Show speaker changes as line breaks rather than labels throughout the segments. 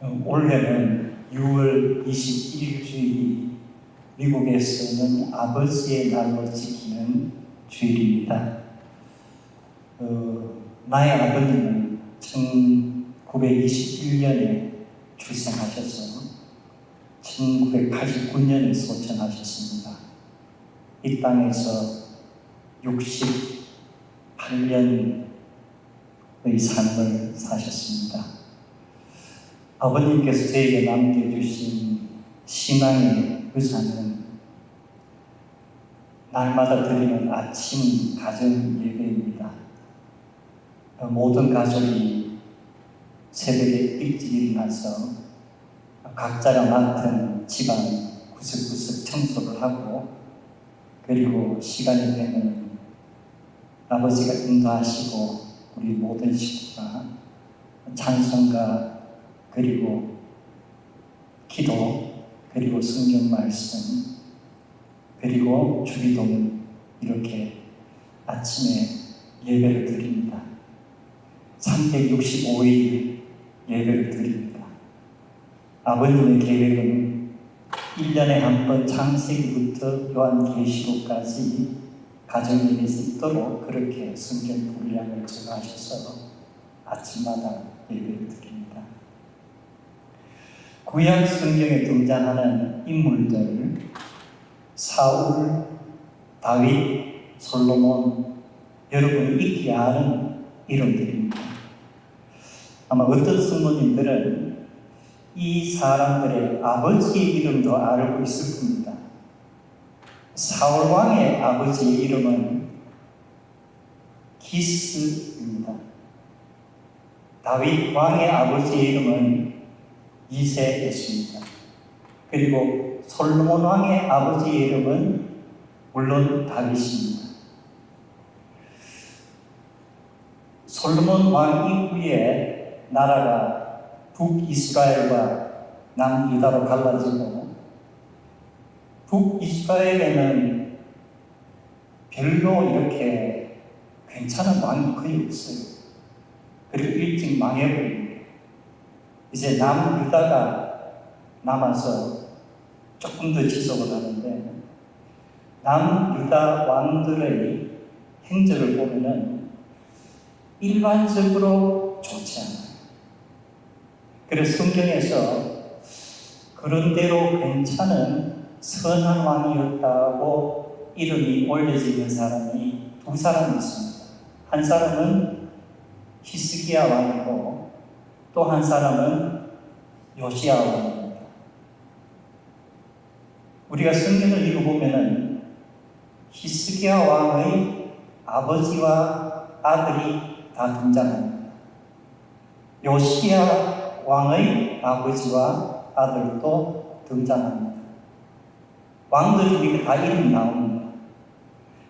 올해는 6월 21주일이 미국에서는 아버지의 날로 지키는 주일입니다. 나의 아버님은 1921년에 출생하셔서 1989년에 소천하셨습니다. 이 땅에서 68년의 삶을 사셨습니다. 아버님께서 저에게 남겨주신 신앙의 의사는 날마다 드리는 아침 가정 예배입니다. 모든 가족이 새벽에 일찍 일어나서 각자가 맡은 집안 구석구석 청소를 하고, 그리고 시간이 되면 아버지가 인도하시고 우리 모든 식구가 찬송가, 그리고 기도, 그리고 성경 말씀, 그리고 주기도문, 이렇게 아침에 예배를 드립니다. 365일 예배를 드립니다. 아버님의 계획은 1년에 한 번 창세기부터 요한계시록까지 가정예배에서 있도록 그렇게 성경 분량을 정하셔서 아침마다 예배를 드립니다. 구약 성경에 등장하는 인물들, 사울, 다윗, 솔로몬, 여러분이 익히 아는 이름들입니다. 아마 어떤 성도님들은 이 사람들의 아버지의 이름도 알고 있을 겁니다. 사울 왕의 아버지의 이름은 기스입니다. 다윗 왕의 아버지의 이름은 이새였습니다. 그리고 솔로몬 왕의 아버지의 이름은 물론 다윗입니다. 솔로몬 왕 이후에 나라가 북이스라엘과 남유다로 갈라지고, 북이스라엘에는 별로 이렇게 괜찮은 왕이 거의 없어요. 그리고 일찍 망해버립니다. 이제 남유다가 남아서 조금 더 지속을 하는데, 남유다 왕들의 행적을 보면은 일반적으로 좋지 않아요. 그래서 성경에서 그런대로 괜찮은 선한 왕이었다고 이름이 올려져 있는 사람이 두 사람이 있습니다. 한 사람은 히스기야 왕이고, 또 한 사람은 요시야 왕입니다. 우리가 성경을 읽어보면은 히스기야 왕의 아버지와 아들이 다 등장합니다. 요시야 왕의 아버지와 아들도 등장합니다. 왕들 중에 다 이름이 나옵니다.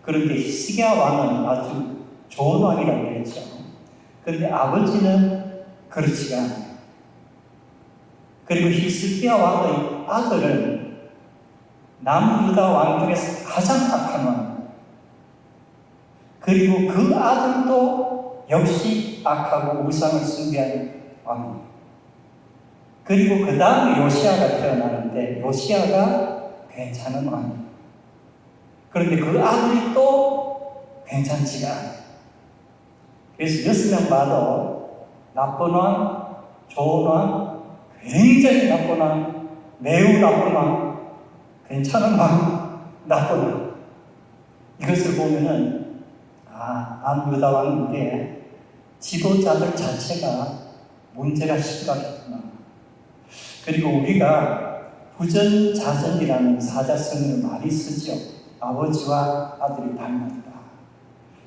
그런데 히스기야 왕은 아주 좋은 왕이라고 했죠. 그런데 아버지는 그렇지가 않아요. 그리고 히스기야 왕의 아들은 남유다 왕 중에서 가장 악한 왕입니다. 그리고 그 아들도 역시 악하고 우상을 숭배하는 왕입니다. 그리고 그 다음에 요시야가 태어나는데, 요시야가 괜찮은 왕이에요. 그런데 그 아들이 또 괜찮지가 않아요. 그래서 6명 봐도 나쁜 왕, 좋은 왕, 굉장히 나쁜 왕, 매우 나쁜 왕, 괜찮은 왕, 나쁜 왕. 이것을 보면은 남유다 왕국의 지도자들 자체가 문제가 심각했구나. 그리고 우리가 부전자전이라는 사자성어를 많이 쓰죠. 아버지와 아들이 닮았다.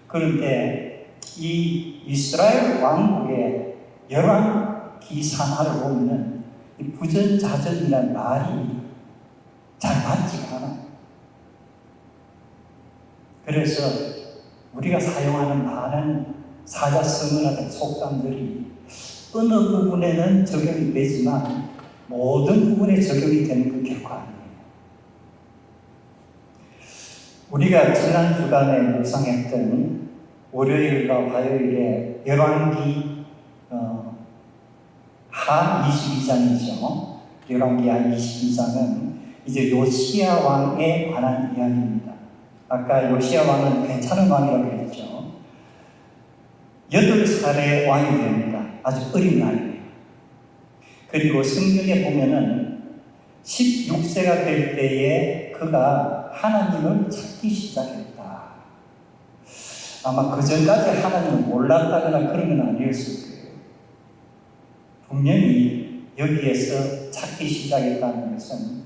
그런데 이 이스라엘 왕국의 열왕기 산하를 보면 이 부전자전이라는 말이 잘 맞지가 않아요. 그래서 우리가 사용하는 많은 사자성어라든 속담들이 어느 부분에는 적용이 되지만 모든 부분에 적용이 되는 건 결코 아니에요. 우리가 지난 주간에 묵상했던 월요일과 화요일에 열왕기 하 22장이죠. 열왕기하 22장은 이제 요시야 왕에 관한 이야기입니다. 아까 요시야 왕은 괜찮은 왕이라고 했죠. 8살의 왕이 됩니다. 아주 어린 나이에요. 그리고 성경에 보면은 16세가 될 때에 그가 하나님을 찾기 시작했다. 아마 그 전까지 하나님을 몰랐다거나 그런 건 아니었을 거예요. 분명히 여기에서 찾기 시작했다는 것은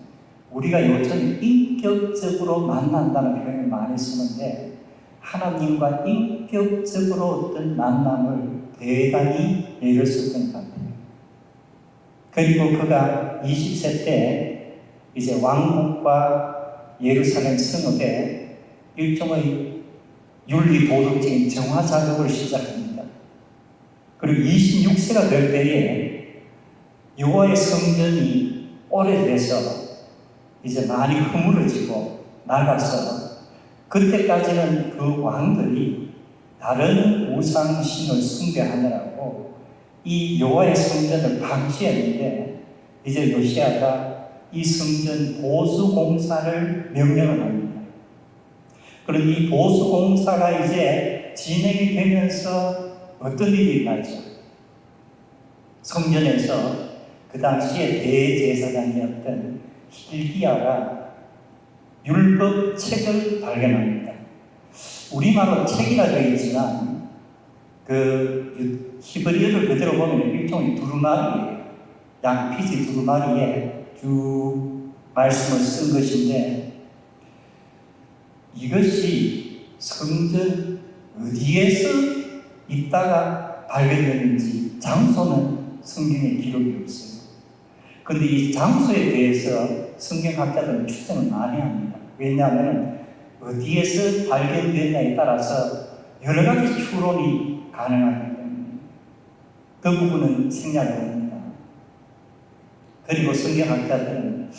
우리가 요즘 인격적으로 만난다는 표현을 많이 쓰는데 하나님과 인격적으로 어떤 만남을 대단히 이뤘을 것 같아요. 그리고 그가 20세 때 이제 왕국과 예루살렘 성읍에 일종의 윤리 도덕적인 정화 작업을 시작합니다. 그리고 26세가 될 때에 여호와의 성전이 오래돼서 이제 많이 허물어지고 낡아서 그때까지는 그 왕들이 다른 우상신을 숭배하느라고 이 여호와의 성전을 방치했는데 이제 요시야가 이 성전 보수 공사를 명령을 합니다. 그럼 이 보수 공사가 이제 진행이 되면서 어떤 일이 일어나죠? 성전에서 그 당시에 대제사장이었던 hilkiya가 율법 책을 발견합니다. 우리말로 책이라 되어 있지만 그 히브리어를 그대로 보면 일종의 두루마리예요. 양피지 두루마리에 쭉 말씀을 쓴 것인데 이것이 성전 어디에서 있다가 발견됐는지 장소는 성경에 기록이 없어요. 그런데 이 장소에 대해서 성경학자들은 추정을 많이 합니다. 왜냐하면 어디에서 발견됐냐에 따라서 여러 가지 추론이 가능하기 때문에 그 부분은 생략을 합니다. 그리고 성경학자들은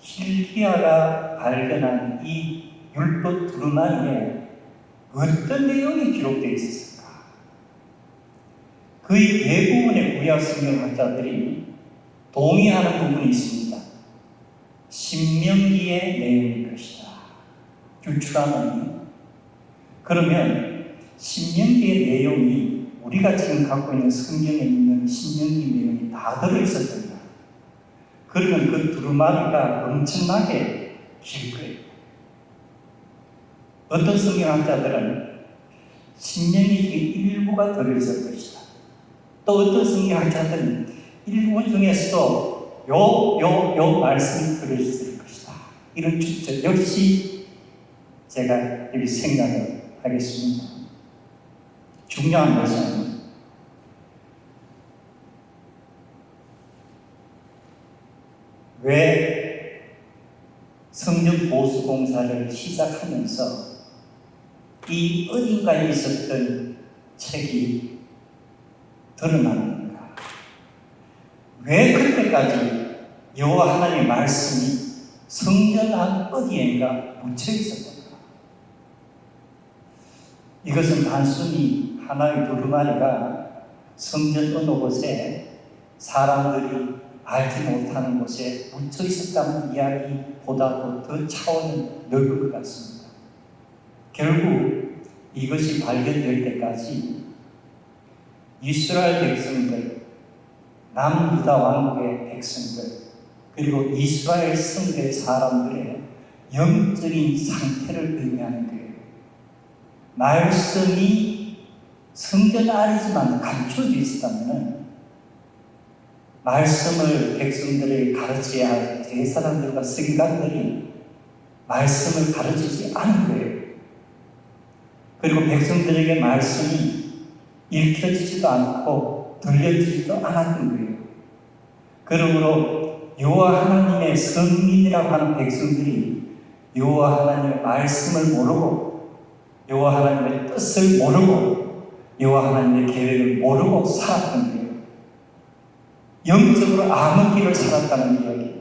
hilkiya가 발견한 이 율법 두루마리에 어떤 내용이 기록되어 있었을까? 거의 대부분의 구약 성경학자들이 동의하는 부분이 있습니다. 신명기의 내용일 것이다. 유출하는. 그러면 신명기의 내용이 우리가 지금 갖고 있는 성경에 있는 신명기 내용이 다 들어있었던가? 그러면 그 두루마리가 엄청나게 길 거예요. 어떤 성경학자들은 신명기 일부가 들어있을 것이다. 또 어떤 성경학자들은 일부 중에서도 요 말씀이 들어있을 것이다. 이런 추측 역시 제가 여기 생각을 하겠습니다. 중요한 것은 왜 성전 보수 공사를 시작하면서 이 어딘가에 있었던 책이 드러나는가? 왜 그때까지 여호와 하나님의 말씀이 성전 안 어디엔가 묻혀 있었던가? 이것은 단순히 하나의 두루마리가 성전 어느 곳에 사람들이 알지 못하는 곳에 묻혀 있었다는 이야기보다도 더 차원은 넓을 것 같습니다. 결국 이것이 발견될 때까지 이스라엘 백성들, 남유다 왕국의 백성들, 그리고 이스라엘 성대 사람들의 영적인 상태를 의미하는 거예요. 말씀이 성전 안이지만 감춰져 있었다면 말씀을 백성들에게 가르쳐야 할 제사장들과 서기관들이 말씀을 가르치지 않은 거예요. 그리고 백성들에게 말씀이 읽혀지지도 않고 들려지지도 않았던 거예요. 그러므로 여호와 하나님의 성민이라고 하는 백성들이 여호와 하나님의 말씀을 모르고 여호와 하나님의 뜻을 모르고 여호와 하나님의 계획을 모르고 살았던 거예요. 영적으로 암흑기를 살았다는 이야기.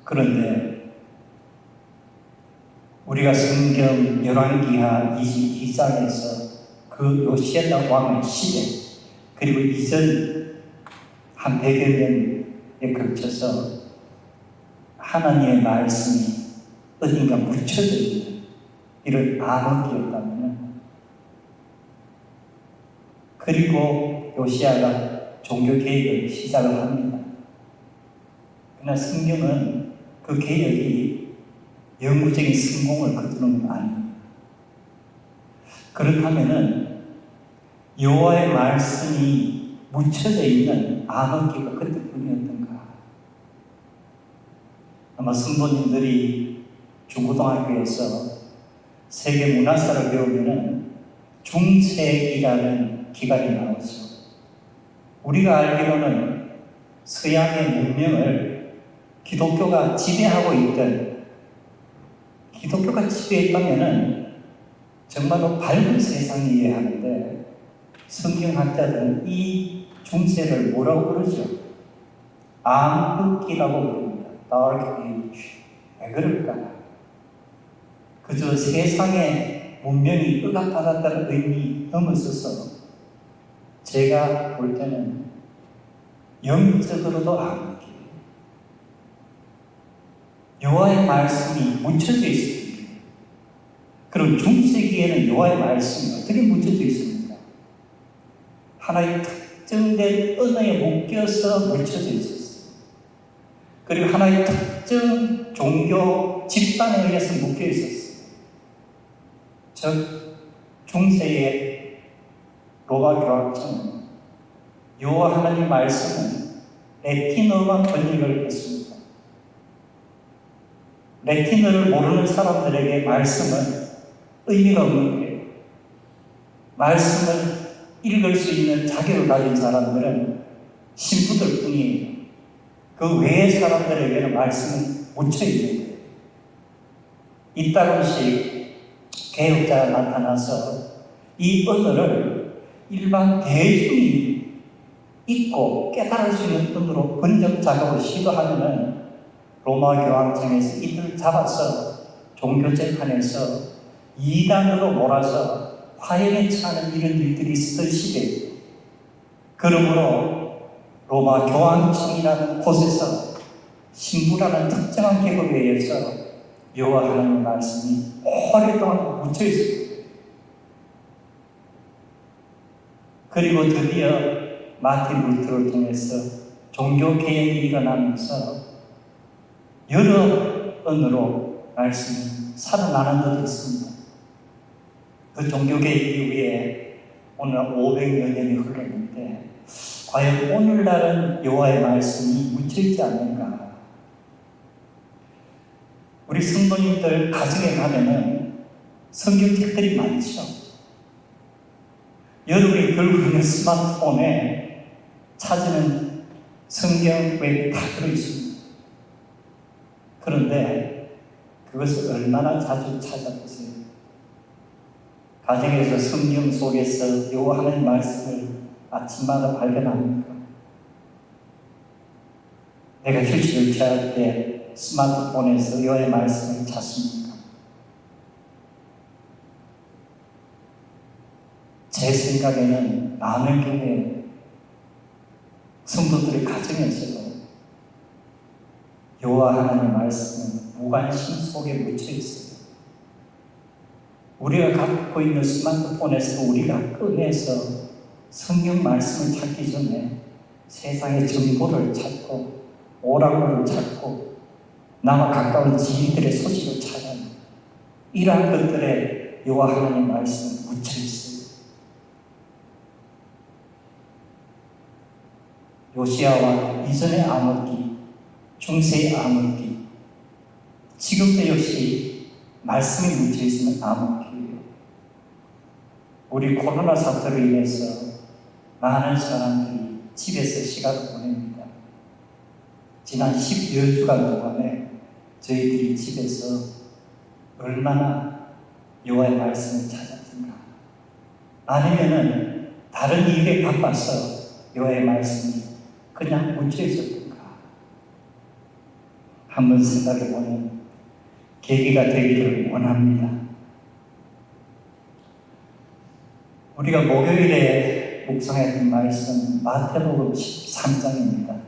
그런데 우리가 성경 열왕기하 22장에서 그 요시야 왕의 시대, 그리고 이전 한 100여 년에 걸쳐서 하나님의 말씀이 어딘가 묻혀져 있는 이런 암흑기였다면, 그리고 요시야가 종교개혁을 시작을 합니다. 그러나 성경은 그 개혁이 영구적인 성공을 거두는 건 아닙니다. 그렇다면 여호와의 말씀이 묻혀져 있는 암흑기가 그때뿐이었던가? 아마 성도님들이 중고등학교에서 세계 문화사를 배우면은 중세기라는 기간이 나오죠. 우리가 알기로는 서양의 문명을 기독교가 지배하고 있던, 기독교가 지배했다면은 정말로 밝은 세상이어야 하는데, 성경학자들은 이 중세를 뭐라고 부르죠? 암흑기라고 부릅니다. Dark Age. 왜 그럴까? 그저 세상의 문명이 억압받았다는 의미 넘어서서 제가 볼 때는 영적으로도 암흑기, 여호와의 말씀이 묻혀져 있습니다. 그럼 중세기에는 여호와의 말씀이 어떻게 묻혀져 있습니까? 하나의 특정된 언어에 묶여서 묻혀져 있었어요. 그리고 하나의 특정 종교 집단에 의해서 묶여 있었어요. 즉 중세의 로마 교학자는 여호와 하나님 말씀은 라틴어가 번역을 했습니다. 라틴어를 모르는 사람들에게 말씀은 의미가 없는 거예요. 말씀을 읽을 수 있는 자격을 가진 사람들은 신부들 뿐이에요. 그 외의 사람들에게는 말씀은 묻혀 있는 거예요. 이따금씩 개혁자가 나타나서 이 언어를 일반 대중이 읽고 깨달을 수 있는 언어로 번역 작업을 시도하면은 로마 교황청에서 이들을 잡아서 종교재판에서 이단으로 몰아서 화형에 처하는 이런 일들이 있었던 시대예요. 그러므로 로마 교황청이라는 곳에서 신부라는 특정한 계급에 의해서 여호와 하나님의 말씀이 오랫동안 묻혀 있습니다. 그리고 드디어 마틴 루터를 통해서 종교 개혁이 일어나면서 여러 언어로 말씀이 살아나는 듯 했습니다. 그 종교 개혁 이후에 오늘 500여 년이 흘렀는데 과연 오늘날은 여호와의 말씀이 묻혀있지 않는가? 우리 성도님들 가정에 가면은 성경책들이 많죠. 여러분이 들고 있는 스마트폰에 찾으면 성경 웹이 다 들어있습니다. 그런데 그것을 얼마나 자주 찾아보세요. 가정에서 성경 속에서 여호와 하나님 말씀을 아침마다 발견합니까? 내가 휴식을 취할 때 스마트폰에서 여호와의 말씀을 찾습니까? 제 생각에는 많은 경우에 성도들의 가정에서도 여호와 하나님의 말씀은 무관심 속에 묻혀 있어요. 우리가 갖고 있는 스마트폰에서 우리가 꺼내서 성경 말씀을 찾기 전에 세상의 정보를 찾고 오락물을 찾고 나와 가까운 지인들의 소식을 찾아요. 이러한 것들에 여호와 하나님의 말씀은 묻혀 있어요. 요시야와 이전의 암흑기, 중세의 암흑기, 지금도 역시 말씀이 묻혀 있으면 암흑기예요. 우리 코로나 사태로 인해서 많은 사람들이 집에서 시간을 보냅니다. 지난 10여 주간 동안에 저희들이 집에서 얼마나 여호와의 말씀을 찾았던가, 아니면은 다른 일에 바빠서 여호와의 말씀이 그냥 묻혀 있었던가, 한번 생각해보는 계기가 되기를 원합니다. 우리가 목요일에 묵상했던 말씀 마태복음 13장입니다.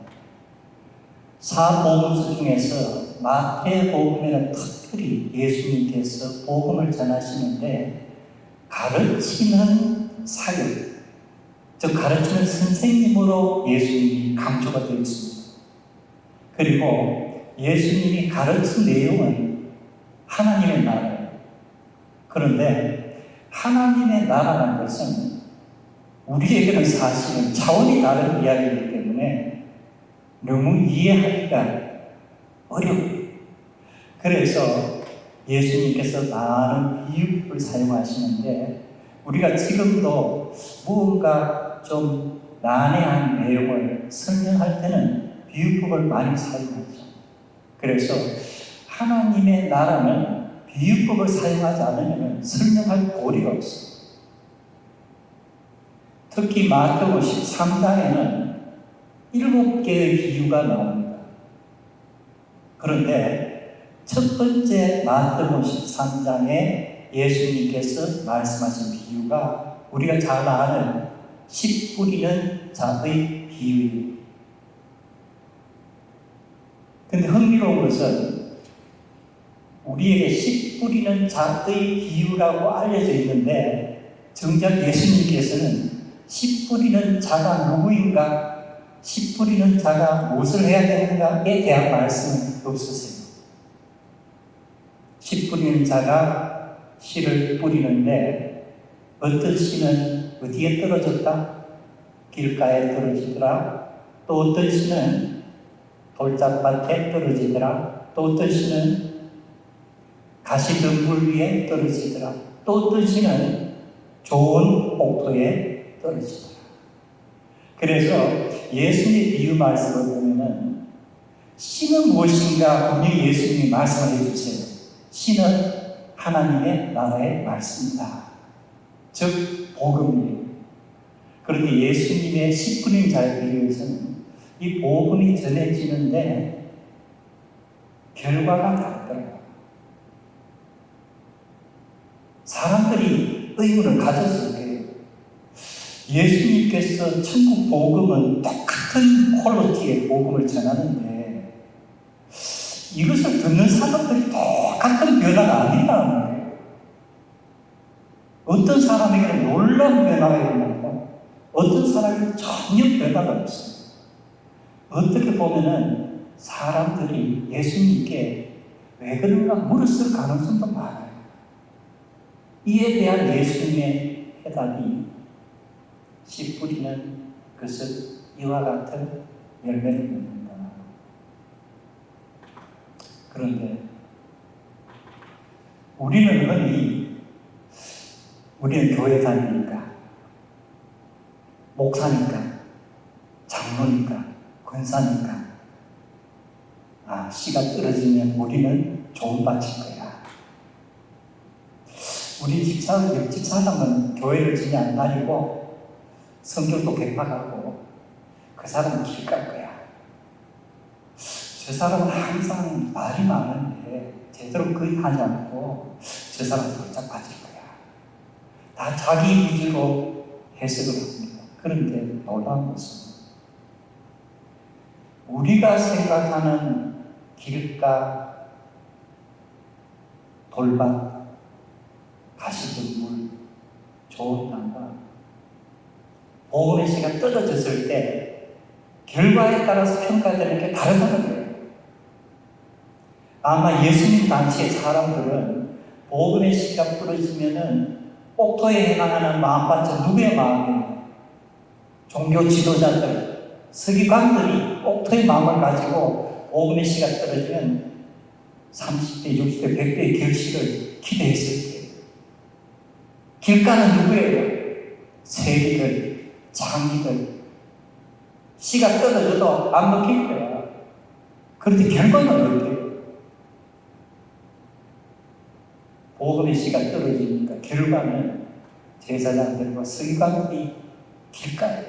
사복음서 중에서 마태복음에는 특별히 예수님께서 복음을 전하시는데 가르치는 사역, 즉 가르치는 선생님으로 예수님이 강조가 되어 있습니다. 그리고 예수님이 가르친 내용은 하나님의 나라예요. 그런데 하나님의 나라라는 것은 우리에게는 사실은 차원이 다른 이야기이기 때문에 너무 이해하기가 어려워요. 그래서 예수님께서 많은 비유를 사용하시는데 우리가 지금도 무언가 좀 난해한 내용을 설명할 때는 비유법을 많이 사용하죠. 그래서 하나님의 나라는 비유법을 사용하지 않으면 설명할 도리가 없어요. 특히 마태복음 13장에는 7개의 비유가 나옵니다. 그런데 첫 번째 마태복음 13장에 예수님께서 말씀하신 비유가 우리가 잘 아는 씨 뿌리는 자의 비유입니다. 그런데 흥미로운 것은 우리에게 씨 뿌리는 자의 비유라고 알려져 있는데 정작 예수님께서는 씨 뿌리는 자가 누구인가, 씨 뿌리는 자가 무엇을 해야 되는가에 대한 말씀은 없으세요. 씨 뿌리는 자가 씨를 뿌리는데 어떤 씨는 어디에 떨어졌다? 길가에 떨어지더라. 또 어떤 씨는 돌짝밭에 떨어지더라. 또 어떤 씨는 가시덤불 위에 떨어지더라. 또 어떤 씨는 좋은 옥토에 떨어지더라. 그래서 예수님의 비유 말씀을 보면은 씨는 무엇인가 분명히 예수님이 말씀을 해주세요. 씨는 하나님의 나라의 말씀이다. 즉 복음이에요. 그런데 예수님의 씨 뿌린 자에 비유에서는 이 복음이 전해지는데 결과가 다르더라고요. 사람들이 의문을 가졌을 때요. 예수님께서 천국 복음은 똑같은 퀄리티의 복음을 전하는데 이것을 듣는 사람들이 똑같은 변화가 아니라는 거예요. 어떤 사람에게는 놀라운 변화가 일어나고 어떤 사람에게는 전혀 변화가 없어요. 어떻게 보면은 사람들이 예수님께 왜 그런가 물었을 가능성도 많아요. 이에 대한 예수님의 해답이 씨 뿌리는 것은 이와 같은 열매를 맺는다. 그런데 우리는 흔히 우리는 교회 다니니까 목사니까 장로니까 권사니까 씨가 떨어지면 우리는 좋은 밭일 거야. 우리 옆집 사람은 교회를 전혀 안 다니고 성경도 개파하고 그 사람은 길 갈 거야. 저 사람은 항상 말이 많은데 제대로 거의 하지 않고 저 사람은 돌짝 빠질 거야. 다 자기 위주로 해석을 합니다. 그런데 놀라운 것은 우리가 생각하는 길가, 돌밭, 가시덤불, 좋은 땅과 복음의 씨가 떨어졌을 때 결과에 따라서 평가되는 게 다르다는 거예요. 아마 예수님 당시의 사람들은 복음의 씨가 떨어지면은 옥토에 해당하는 마음밭은 누구의 마음이에요? 종교 지도자들, 서기관들이 옥토의 마음을 가지고 복음의 씨가 떨어지면 30대, 60대, 100대의 결실을 기대했을 때 길가는 누구예요? 세리들, 장기들. 씨가 떨어져도 안 먹힐 거야. 그런데 결과는 어때요? 복음의 씨가 떨어지니까 결과는 제사장들과 서기관들이 길가에,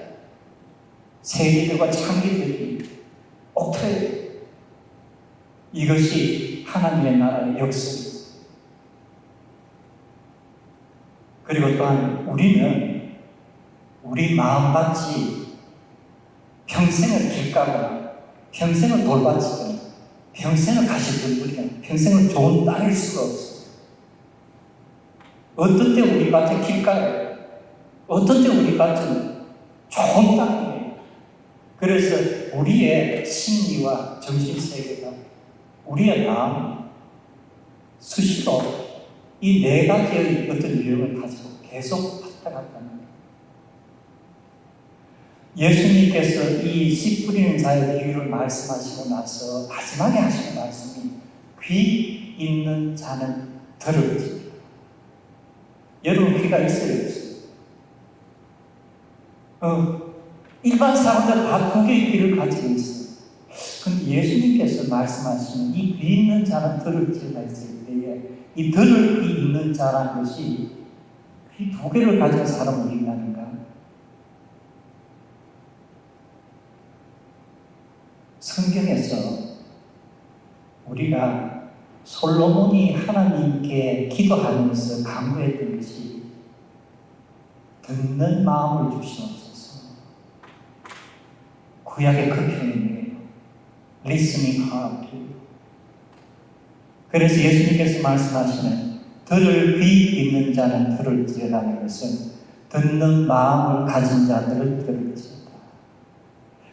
세리들과 장기들이 옥토에. 이것이 하나님의 나라의 역사입니다. 그리고 또한 우리는 우리 마음같이 평생을 길가거나 평생을 돌바치거나 평생을 가시덤불이거나 평생을 좋은 땅일 수가 없어요. 어떤 때 우리 밭은 길가예요. 어떤 때 우리 밭은 좋은 땅이에요. 그래서 우리의 심리와 정신세계가 우리의 마음이 수시로 이 네 가지의 어떤 유형을 가지고 계속 왔다 갔다 합니다. 예수님께서 이 씨 뿌리는 자의 비유를 말씀하시고 나서 마지막에 하시는 말씀이 귀 있는 자는 들을지. 여러분 귀가 있어요, 없어요? 일반 사람들 다 두 개의 귀를 가지고 있어요. 근데 예수님께서 말씀하시는 이 귀 있는 자는 들을지가 있을 때에 이 들을 귀 있는 자라는 것이 귀 두 개를 가진 사람을 얘기하는가? 성경에서 우리가 솔로몬이 하나님께 기도하면서 간구했던 것이 듣는 마음을 주시옵소서. 구약의 그 표현이에요. Listening heart. 그래서 예수님께서 말씀하시는 들을 귀 있는 자는 들을지라는 것은 듣는 마음을 가진 자들은 들을지어다.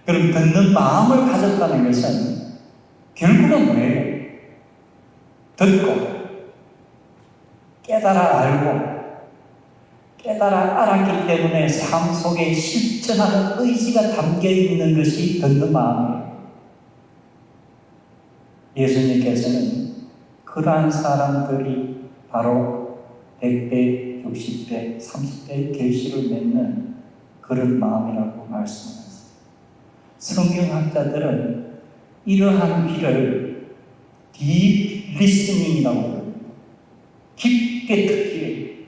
그럼 듣는 마음을 가졌다는 것은 결국은 뭐예요? 듣고 깨달아 알고 깨달아 알았기 때문에 삶 속에 실천하는 의지가 담겨 있는 것이 듣는 마음이에요. 예수님께서는 그러한 사람들이 바로 100배, 60배, 30배 결실을 맺는 그런 마음이라고 말씀하셨습니다. 성경학자들은 이러한 길을 deep listening이라고 부릅니다. 깊게 듣기.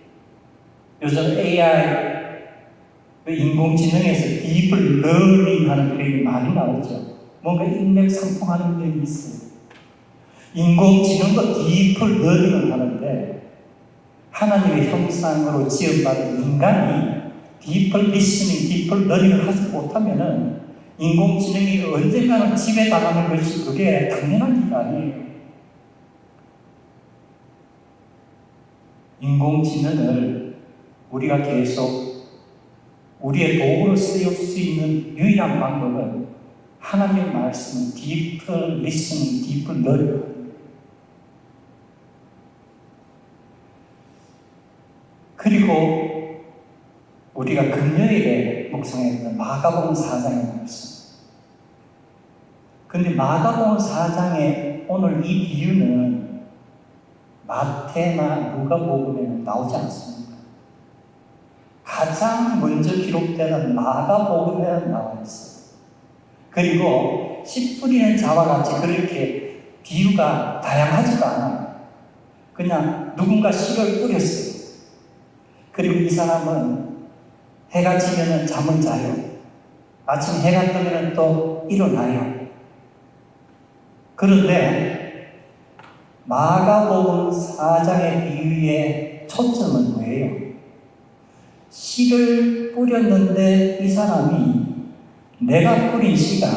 요즘 AI, 인공지능에서 deep learning 하는 표현이 많이 나오죠. 뭔가 인맥상통하는 면이 있어요. 인공지능도 deep learning을 하는데 하나님의 형상으로 지음받은 인간이 deep listening, deep learning을 하지 못하면은 인공지능이 언젠가는 지배당하는 것이 그게 당연한 일이 아니에요. 인공지능을 우리가 계속 우리의 도구로 쓰일 수 있는 유일한 방법은 하나님의 말씀은 deep listening, deep learning. 그리고 우리가 금요일에 묵상했던 마가복음 4장의 말씀. 근데 마가복음 4장에 오늘 이 비유는 마태나 누가복음에는 나오지 않습니다. 가장 먼저 기록되는 마가복음에는 나와 있어요. 그리고 씨 뿌리는 자와 같이 그렇게 비유가 다양하지도 않아요. 그냥 누군가 씨를 뿌렸어요. 그리고 이 사람은 해가 지면 잠을 자요. 아침 해가 뜨면 또 일어나요. 그런데 마가복음 4장의 비유의 초점은 뭐예요? 씨를 뿌렸는데 이 사람이 내가 뿌린 씨가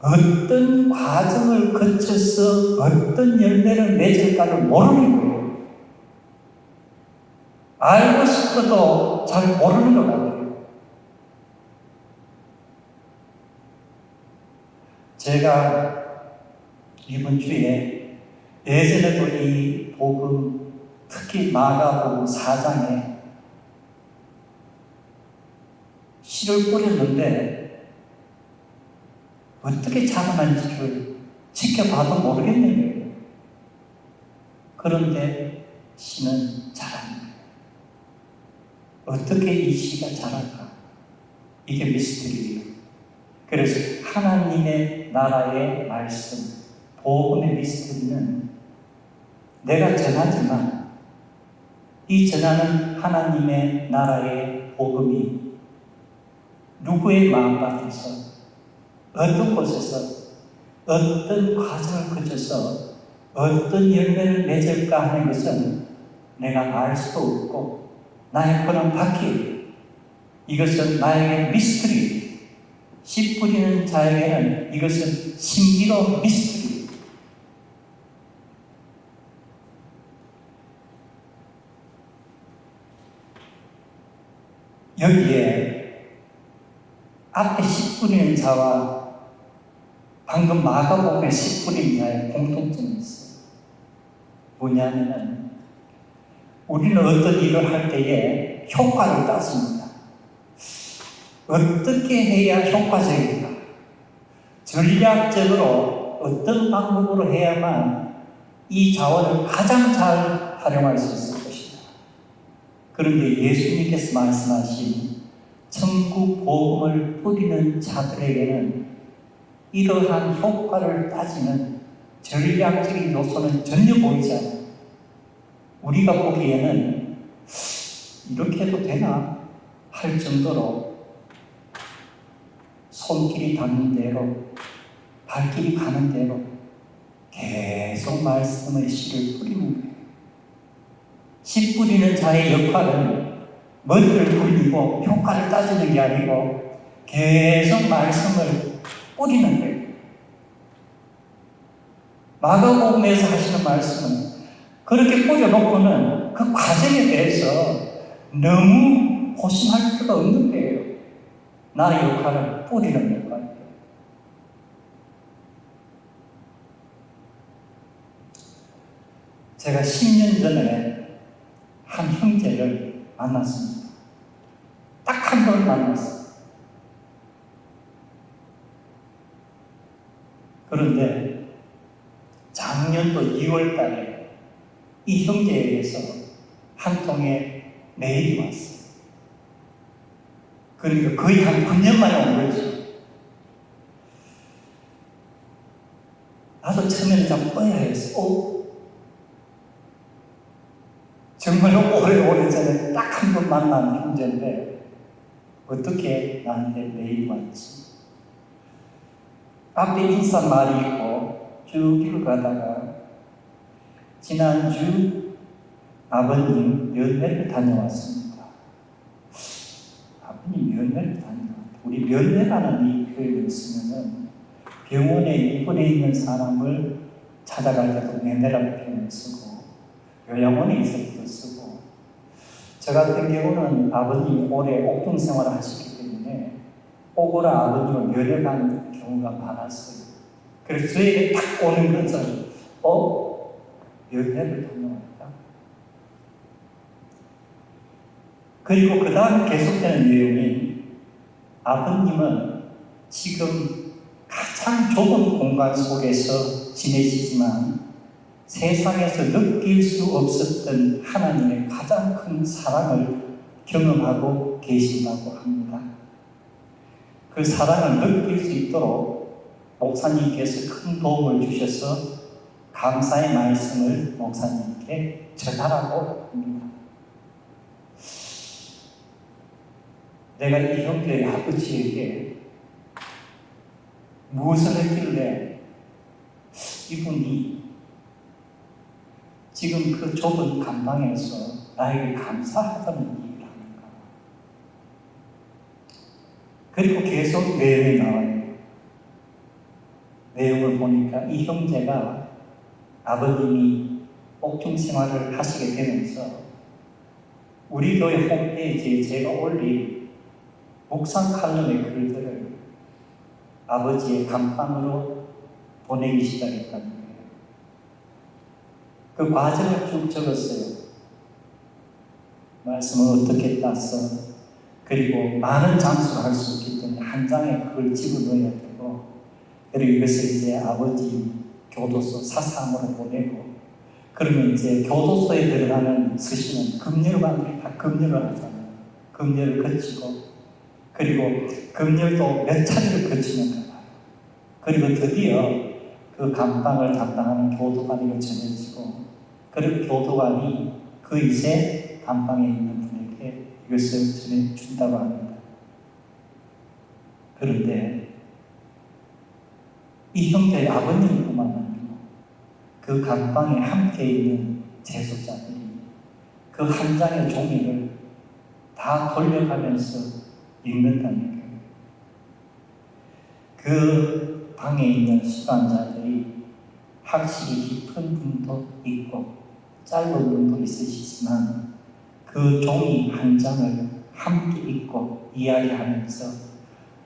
어떤 과정을 거쳐서 어떤 열매를 맺을까를 모르는 거예요. 알고 싶어도 잘 모르는 것 같아요. 제가 이번 주에 예전에도 이 복음, 특히 마가복음 4장에 씨를 뿌렸는데 어떻게 자라난지를 지켜봐도 모르겠는 거예요. 그런데 씨는 자랍니다. 어떻게 이 씨가 자랄까? 이게 미스터리예요. 그래서 하나님의 나라의 말씀, 복음의 미스터리는 내가 전하지만 이 전하는 하나님의 나라의 복음이 누구의 마음밭에서 어떤 곳에서 어떤 과정을 거쳐서 어떤 열매를 맺을까 하는 것은 내가 알 수도 없고 나의 그런 밖에 이것은 나에게 미스터리. 씨 뿌리는 자에게는 이것은 신비로 미스터리. 여기에 앞에 씨 뿌리는 자와 방금 마가복음에 씨 뿌리는 자의 공통점이 있어요. 뭐냐면은 우리는 어떤 일을 할 때에 효과를 따집니다. 어떻게 해야 효과적일까? 전략적으로 어떤 방법으로 해야만 이 자원을 가장 잘 활용할 수 있을 것이다. 그런데 예수님께서 말씀하신 천국 복음을 뿌리는 자들에게는 이러한 효과를 따지는 전략적인 요소는 전혀 보이지 않아요. 우리가 보기에는 이렇게 해도 되나 할 정도로 손길이 닿는 대로 발길이 가는 대로 계속 말씀의 씨를 뿌리는 거예요. 씨 뿌리는 자의 역할은 머리를 굴리고 효과를 따지는 게 아니고 계속 말씀을 뿌리는 거예요. 마가복음에서 하시는 말씀은 그렇게 뿌려놓고는 그 과정에 대해서 너무 고심할 필요가 없는 거예요. 나의 역할은 뿌리는 역할이에요. 제가 10년 전에 한 형제를 만났습니다. 딱 한 번 만났어요. 그런데 작년도 2월 달에 이 형제에게서 한 통의 메일이 왔어요. 그러니까 거의 한 9년 만에 온 거죠. 나도 처음에는 좀 의아했어. 정말 오래 전에 딱 한 번 만난 형제인데 어떻게 나한테 메일이 왔지? 앞에 인사말이 있고 쭉 길을 가다가 지난주 아버님 면회를 다녀왔습니다. 아버님 면회를 다녀왔다. 우리 면회라는 이 표현을 쓰면은 병원에 입원해 있는 사람을 찾아갈 때도 면회라는 표현을 쓰고 요양원에 있을 때도 쓰고 저 같은 경우는 아버님이 오래 옥중 생활을 하셨기 때문에 오고라 아버님을 면회 가는 경우가 많았어요. 그래서 저에게 딱 오는 것은 면회를 다녀왔다. 그리고 그 다음 계속되는 내용이 아버님은 지금 가장 좁은 공간 속에서 지내시지만 세상에서 느낄 수 없었던 하나님의 가장 큰 사랑을 경험하고 계신다고 합니다. 그 사랑을 느낄 수 있도록 목사님께서 큰 도움을 주셔서 감사의 말씀을 목사님께 전하라고 합니다. 내가 이 형제의 아버지에게 무엇을 했길래 이분이 지금 그 좁은 감방에서 나에게 감사하다는 얘기를 합니까? 그리고 계속 내용이 나와요. 내용을 보니까 이 형제가 아버님이 옥중 생활을 하시게 되면서 우리 교회 홈페이지에 제가 올린 묵상 칼럼의 글들을 아버지의 감방으로 보내기 시작했다는 거예요. 그 과정을 쭉 적었어요. 말씀을 어떻게 따서 그리고 많은 장수를 할 수 있기 때문에 한 장에 그걸 집어넣어야 되고 그리고 이것을 이제 아버지 교도소 사사함으로 보내고 그러면 이제 교도소에 들어가는 서신은 금열관들이 다 금열을 하잖아요. 금열을 거치고 그리고 금열도 몇 차례를 거치는 거예요. 그리고 드디어 그 감방을 담당하는 교도관에게 전해지고 그리고 교도관이 그 이제 감방에 있는 분에게 이것을 전해준다고 합니다. 그런데 이 형제의 아버님뿐만 아니고 그 감방에 함께 있는 재소자들이 그 한 장의 종이를 다 돌려가면서 읽는다는 거예요. 그 방에 있는 수감자들이 확실히 깊은 분도 있고 짧은 분도 있으시지만 그 종이 한 장을 함께 읽고 이야기하면서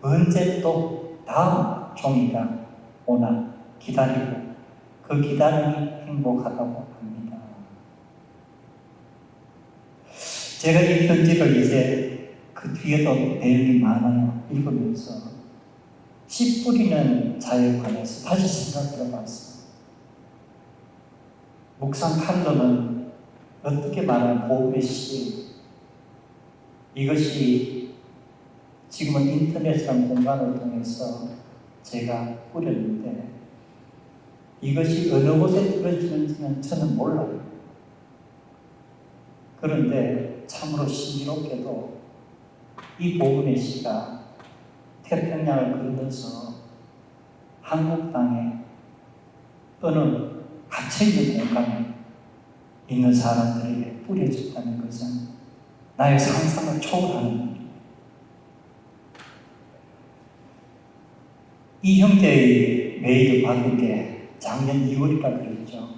언제 또 다음 종이가 오나 기다리고 그 기다림이 행복하다고 합니다. 제가 이 편지를 이제 그 뒤에도 내용이 많아요. 읽으면서 씨 뿌리는 자에 관해서 다시 생각해 봤어요. 묵상 칼럼은 어떻게 말하면 복음의 씨, 이것이 지금은 인터넷이라는 공간을 통해서 제가 뿌렸는데 이것이 어느 곳에 뿌려지는지는 저는 몰라요. 그런데 참으로 신비롭게도 이 복음의 씨가 태평양을 건너서 한국 땅에 어느 갇혀있는 공간에 있는 사람들에게 뿌려졌다는 것은 나의 상상을 초월하는 일이에요. 이 형제의 메일을 받은 게 작년 2월이라 그랬죠.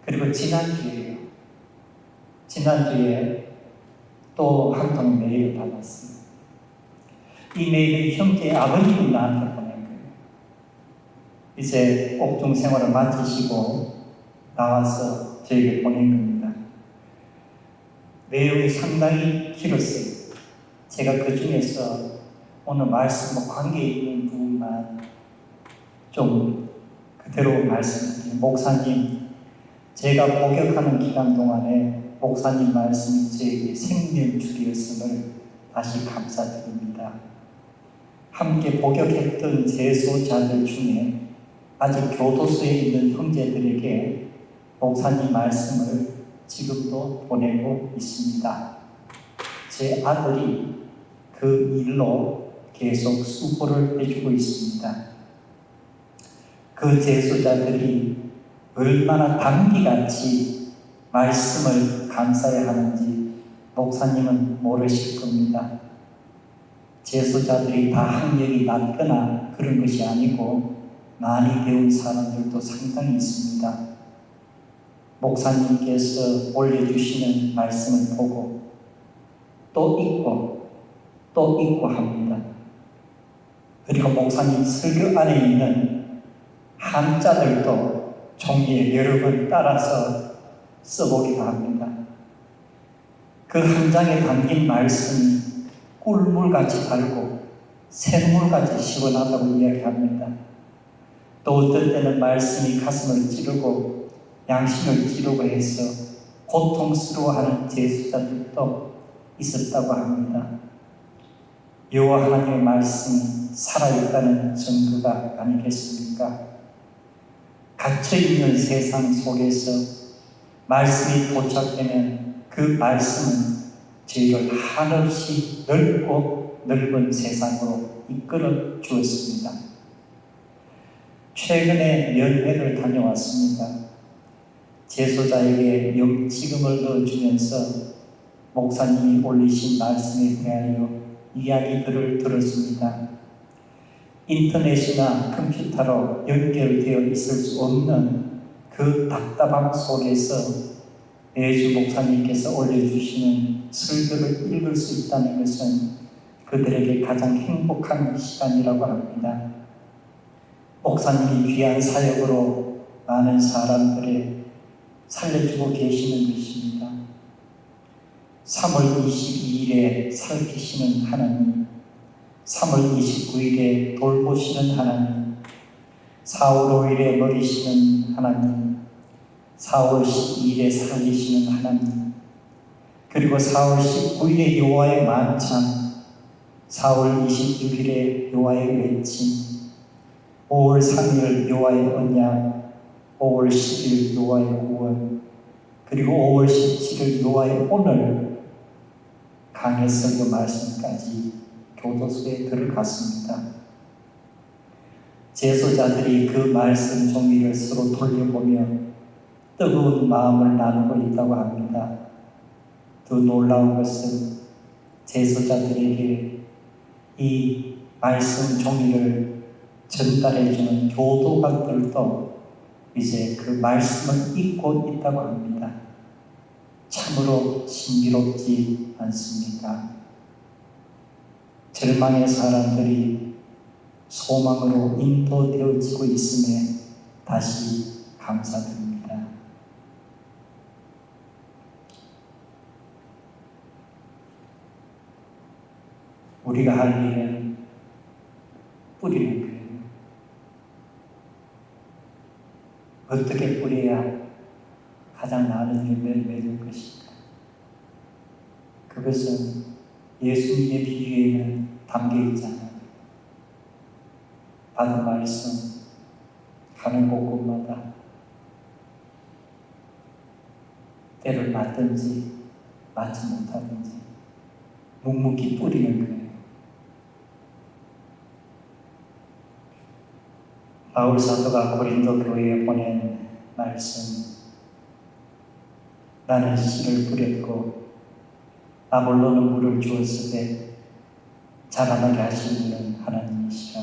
그리고 지난주에요. 지난주에 또 한 통 메일을 받았어요. 이 메일을 형제의 아버님이 나한테 보낸 거예요. 이제 옥중 생활을 마치시고 나와서 저에게 보낸 겁니다. 내용이 상당히 길었어요. 제가 그 중에서 오늘 말씀과 관계 있는 부분만 좀 그대로 말씀드리면, 목사님, 제가 복역하는 기간 동안에 목사님 말씀이 저에게 생명줄이었음을 다시 감사드립니다. 함께 복역했던 제소자들 중에 아직 교도소에 있는 형제들에게 목사님 말씀을 지금도 보내고 있습니다. 제 아들이 그 일로 계속 수고를 해주고 있습니다. 그 제소자들이 얼마나 단기같이 말씀을 감사해야 하는지 목사님은 모르실 겁니다. 제소자들이 다 학력이 낮거나 그런 것이 아니고 많이 배운 사람들도 상당히 있습니다. 목사님께서 올려주시는 말씀을 보고 또 읽고 또 읽고 합니다. 그리고 목사님 설교 안에 있는 한자들도 종이에 여러 번 따라서 써보기도 합니다. 그 한 장에 담긴 말씀이 꿀물같이 달고 샘물같이 시원하다고 이야기합니다. 또 어떤 때는 말씀이 가슴을 찌르고 양심을 찌르고 해서 고통스러워하는 제수자들도 있었다고 합니다. 여호와 하나님의 말씀이 살아있다는 증거가 아니겠습니까? 갇혀있는 세상 속에서 말씀이 도착되면 그 말씀은 저희를 한없이 넓고 넓은 세상으로 이끌어 주었습니다. 최근에 면회를 다녀왔습니다. 제소자에게 영지금을 넣어주면서 목사님이 올리신 말씀에 대하여 이야기들을 들었습니다. 인터넷이나 컴퓨터로 연결되어 있을 수 없는 그 답답함 속에서 매주 목사님께서 올려주시는 설교를 읽을 수 있다는 것은 그들에게 가장 행복한 시간이라고 합니다. 목사님이 귀한 사역으로 많은 사람들을 살려주고 계시는 것입니다. 3월 22일에 살피시는 하나님, 3월 29일에 돌보시는 하나님, 4월 5일에 먹이시는 하나님, 4월 12일에 살리시는 하나님, 그리고 4월 19일에 여호와의 만찬, 4월 26일에 여호와의 외침, 5월 3일 여호와의 언약, 5월 10일 여호와의 구원, 그리고 5월 17일 여호와의 오늘 강해 설교 말씀까지 교도소에 들어갔습니다. 제소자들이 그 말씀 종이를 서로 돌려보며 뜨거운 마음을 나누고 있다고 합니다. 더 놀라운 것은 제소자들에게 이 말씀 종이를 전달해주는 교도관들도 이제 그 말씀을 읽고 있다고 합니다. 참으로 신비롭지 않습니까? 절망의 사람들이 소망으로 인도되어지고 있음에 다시 감사드립니다. 우리가 할 일은 뿌리는 거예요. 어떻게 뿌려야 가장 많은 열매를 맺을 것인가? 그것은 예수님의 비유에는 담겨 있잖아요. 받은 말씀, 가는 곳곳마다 때를 맞든지 맞지 못하든지 묵묵히 뿌리는 거예요. 바울 사도가 고린도 교회에 보낸 말씀, 나는 씨를 뿌렸고 아볼로는 물을 주었으되 자라나게 하시는 분은 하나님이시라.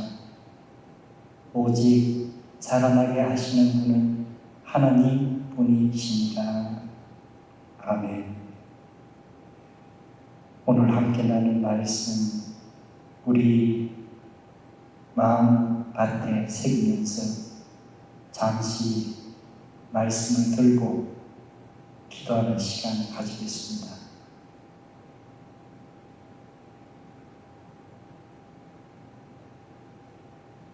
오직 자라나게 하시는 분은 하나님 분이시니라. 아멘. 오늘 함께 나눈 말씀 우리 마음밭에 새기면서 잠시 말씀을 들고 기도하는 시간 가지겠습니다.